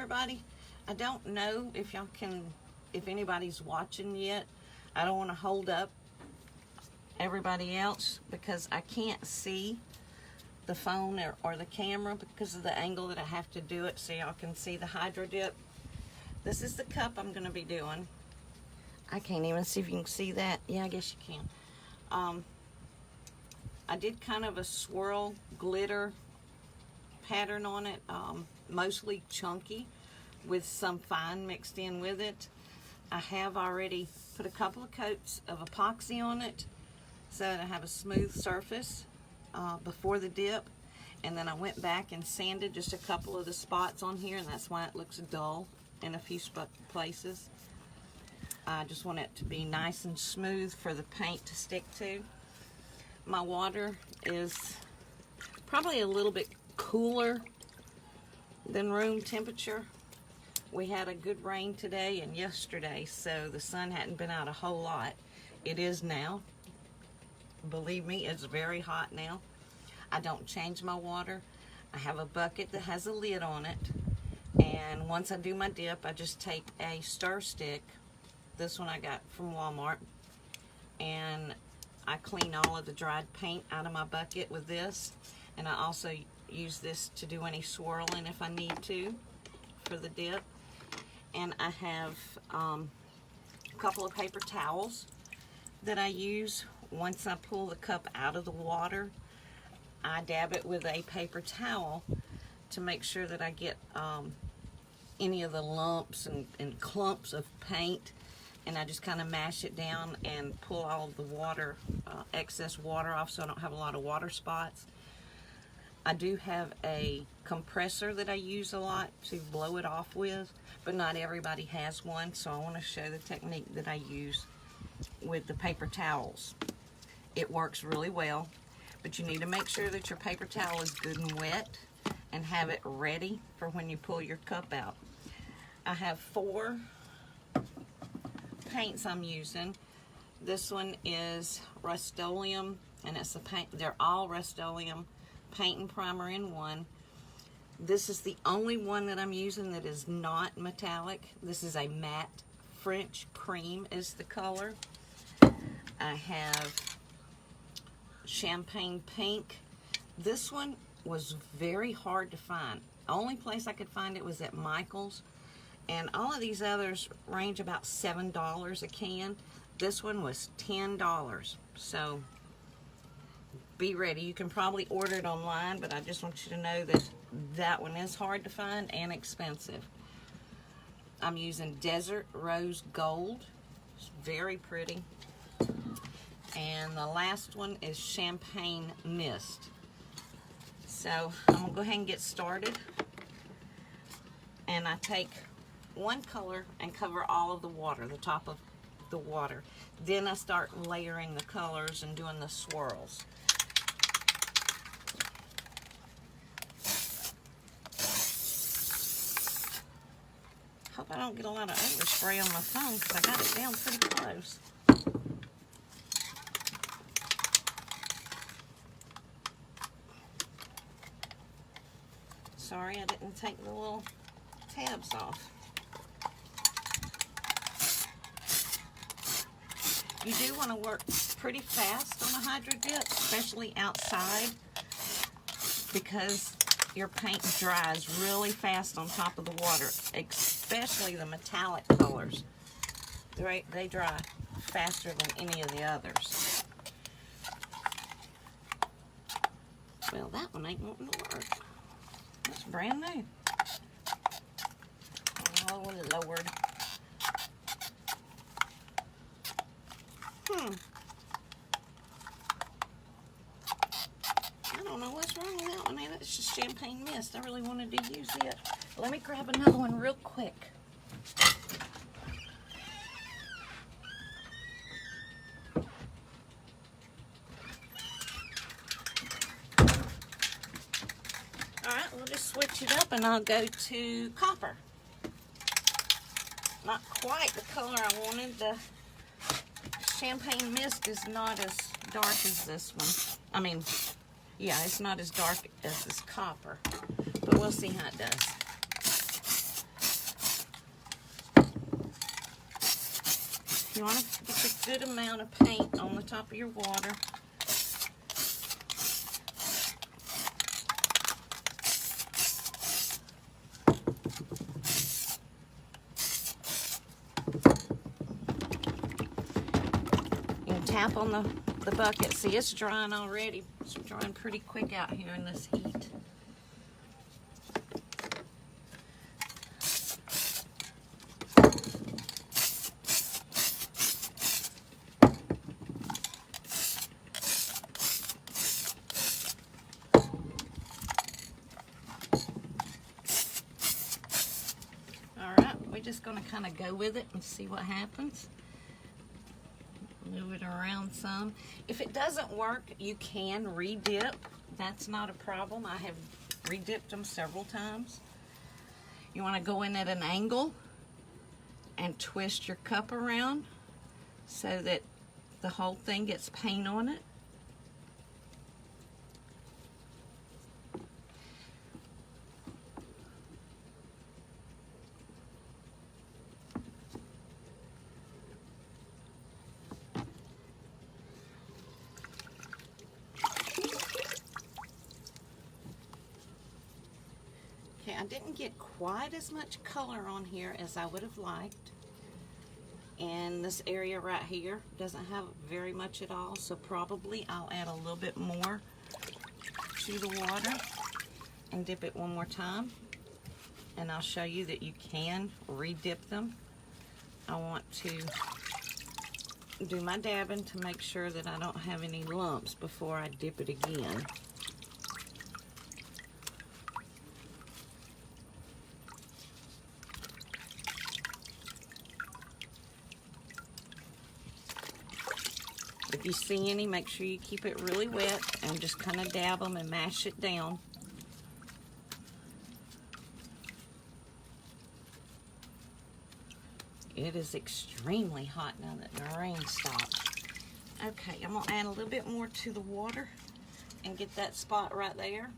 everybody. I don't know if y'all can, if anybody's watching yet. I don't want to hold up everybody else because I can't see the phone or the camera because of the angle that I have to do it, so y'all can see the hydro dip. This is the cup I'm going to be doing. I can't even see if you can see that. Yeah, I guess you can. I did kind of a swirl glitter pattern on it, mostly chunky with some fine mixed in with it. I have already put a couple of coats of epoxy on it so that I have a smooth surface before the dip, and then I went back and sanded just a couple of the spots on here, and that's why it looks dull in a few places. I just want it to be nice and smooth for the paint to stick to. My water is probably a little bit cooler than room temperature. We had a good rain today and yesterday, so the sun hadn't been out a whole lot. It is now. Believe me, it's very hot now. I don't change my water. I have a bucket that has a lid on it, and once I do my dip, I just take a stir stick. This one I got from Walmart, and I clean all of the dried paint out of my bucket with this, and I also use this to do any swirling if I need to for the dip. And I have a couple of paper towels that I use. Once I pull the cup out of the water, I dab it with a paper towel to make sure that I get any of the lumps and clumps of paint, and I just kind of mash it down and pull all of the water, excess water off, so I don't have a lot of water spots. I do have a compressor that I use a lot to blow it off with, but not everybody has one, so I want to show the technique that I use with the paper towels. It works really well, but you need to make sure that your paper towel is good and wet and have it ready for when you pull your cup out. I have 4 paints I'm using. This one is Rust-Oleum, and it's a paint. They're all Rust-Oleum paint and primer in one. This is the only one that I'm using that is not metallic. This is a matte French cream is the color. I have champagne pink. This one was very hard to find. The only place I could find it was at Michael's, and all of these others range about $7 a can. This one was $10, so be ready. You can probably order it online, but I just want you to know that that one is hard to find and expensive. I'm using Desert Rose Gold. It's very pretty. And the last one is Champagne Mist. So I'm going to go ahead and get started. And I take one color and cover all of the water, the top of the water. Then I start layering the colors and doing the swirls. Hope I don't get a lot of overspray on my phone because I got it down pretty close. Sorry, I didn't take the little tabs off. You do want to work pretty fast on a hydro dip, especially outside, because your paint dries really fast on top of the water, especially the metallic colors. They dry faster than any of the others. Well, that one ain't wanting to work. It's brand new. Oh, Lord. I don't know what's wrong with that one, man. It's just Champagne Mist. I really wanted to use it. Let me grab another one real quick. Alright, we'll just switch it up and I'll go to copper. Not quite the color I wanted. The Champagne Mist is not as dark as this one. I mean, yeah, it's not as dark as this copper, but we'll see how it does. You want to get a good amount of paint on the top of your water. You can tap on the bucket. See, it's drying already. It's drying pretty quick out here in this heat. We're just going to kind of go with it and see what happens. Move it around some. If it doesn't work, you can re-dip. That's not a problem. I have re-dipped them several times. You want to go in at an angle and twist your cup around so that the whole thing gets paint on it. Okay, I didn't get quite as much color on here as I would have liked. And this area right here doesn't have very much at all, so probably I'll add a little bit more to the water and dip it one more time. And I'll show you that you can re-dip them. I want to do my dabbing to make sure that I don't have any lumps before I dip it again. If you see any, make sure you keep it really wet and just kind of dab them and mash it down. It is extremely hot now that the rain stopped. Okay, I'm going to add a little bit more to the water and get that spot right there.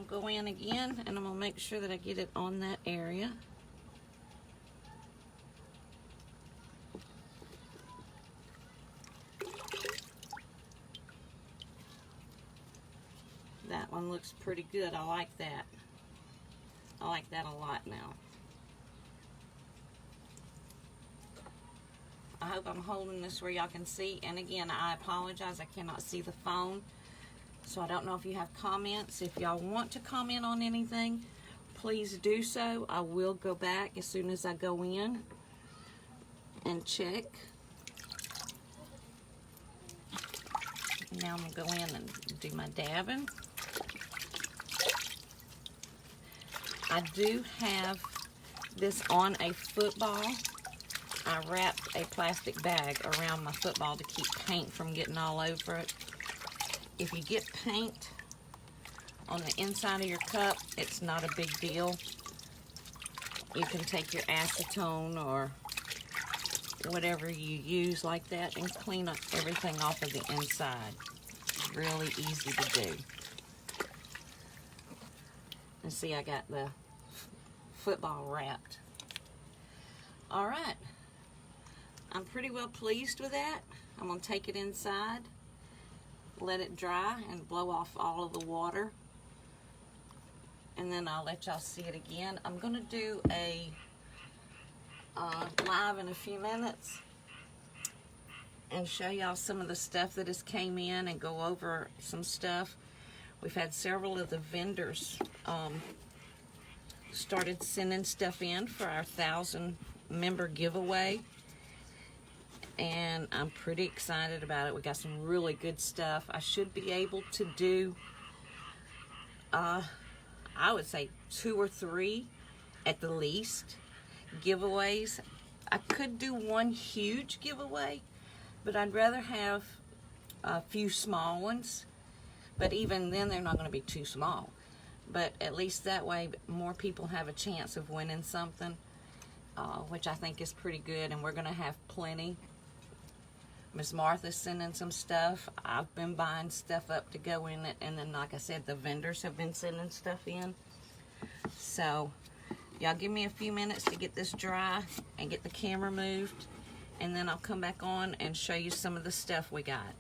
Go in again, and I'm going to make sure that I get it on that area. That one looks pretty good. I like that. I like that a lot now. I hope I'm holding this where y'all can see. And again, I apologize. I cannot see the phone. So I don't know if you have comments. If y'all want to comment on anything, please do so. I will go back as soon as I go in and check. Now I'm going to go in and do my dabbing. I do have this on a football. I wrapped a plastic bag around my football to keep paint from getting all over it. If you get paint on the inside of your cup, it's not a big deal. You can take your acetone or whatever you use like that and clean up everything off of the inside. It's really easy to do. And see, I got the football wrapped. All right. I'm pretty well pleased with that. I'm going to take it inside, let it dry, and blow off all of the water. And then I'll let y'all see it again. I'm going to do a live in a few minutes and show y'all some of the stuff that has came in and go over some stuff. We've had several of the vendors started sending stuff in for our 1,000 member giveaway, and I'm pretty excited about it. We got some really good stuff. I should be able to do I would say 2 or 3 at the least giveaways. I could do one huge giveaway, but I'd rather have a few small ones. But even then, they're not going to be too small. But at least that way, more people have a chance of winning something, which I think is pretty good. And we're going to have plenty. Miss Martha's sending some stuff. I've been buying stuff up to go in it. And then, like I said, the vendors have been sending stuff in. So, y'all give me a few minutes to get this dry and get the camera moved. And then I'll come back on and show you some of the stuff we got.